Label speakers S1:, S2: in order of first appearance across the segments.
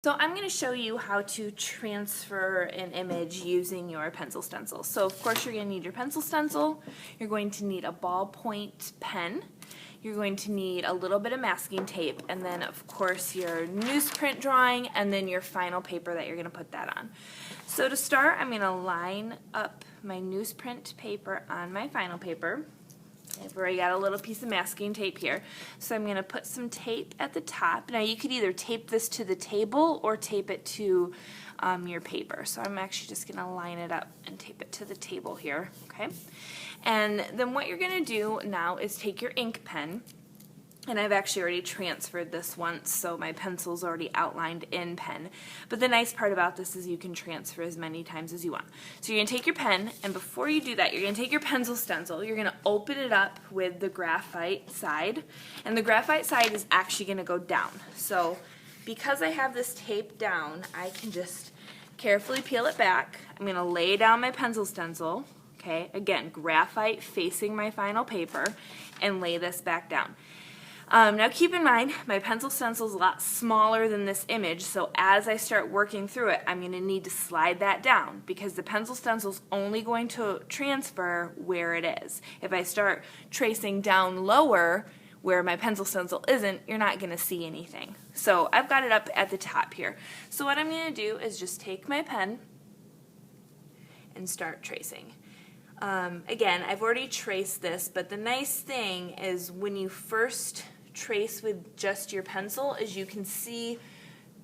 S1: So I'm going to show you how to transfer an image using your pencil stencil. So of course you're going to need your pencil stencil, you're going to need a ballpoint pen, you're going to need a little bit of masking tape, and then of course your newsprint drawing, and then your final paper that you're going to put that on. So to start, I'm going to line up my newsprint paper on my final paper. I've already got a little piece of masking tape here. So I'm going to put some tape at the top. Now you could either tape this to the table or tape it to your paper. So I'm actually just going to line it up and tape it to the table here. Okay. And then what you're going to do now is take your ink pen. And I've actually already transferred this once, so my pencil's already outlined in pen. But the nice part about this is you can transfer as many times as you want. So you're going to take your pen, and before you do that, you're going to take your pencil stencil, you're going to open it up with the graphite side, and the graphite side is actually going to go down. So because I have this tape down, I can just carefully peel it back. I'm going to lay down my pencil stencil, okay, again, graphite facing my final paper, and lay this back down. Now keep in mind, my pencil stencil is a lot smaller than this image, so as I start working through it, I'm going to need to slide that down because the pencil stencil is only going to transfer where it is. If I start tracing down lower where my pencil stencil isn't, you're not going to see anything. So I've got it up at the top here. So what I'm going to do is just take my pen and start tracing. Again, I've already traced this, but the nice thing is when you first trace with just your pencil is you can see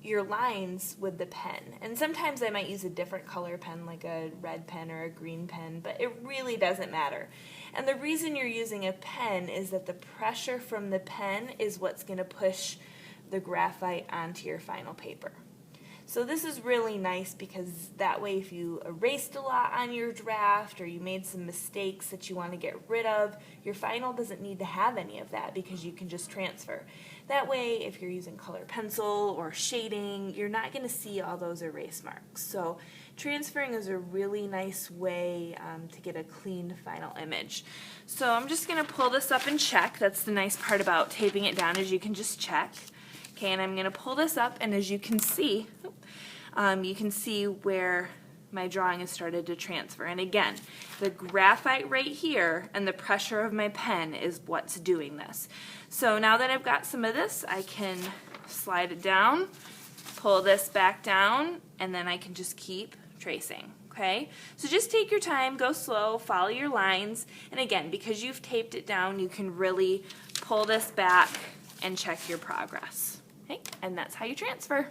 S1: your lines with the pen. And sometimes I might use a different color pen like a red pen or a green pen, but it really doesn't matter. And the reason you're using a pen is that the pressure from the pen is what's going to push the graphite onto your final paper. So this is really nice because that way if you erased a lot on your draft or you made some mistakes that you want to get rid of, your final doesn't need to have any of that because you can just transfer. That way if you're using color pencil or shading, you're not going to see all those erase marks. So transferring is a really nice way to get a clean final image. So I'm just going to pull this up and check. That's the nice part about taping it down is you can just check. Okay, and I'm going to pull this up, and as you can see where my drawing has started to transfer. And again, the graphite right here and the pressure of my pen is what's doing this. So now that I've got some of this, I can slide it down, pull this back down, and then I can just keep tracing. Okay, so just take your time, go slow, follow your lines, and again, because you've taped it down, you can really pull this back and check your progress. Okay, and that's how you transfer.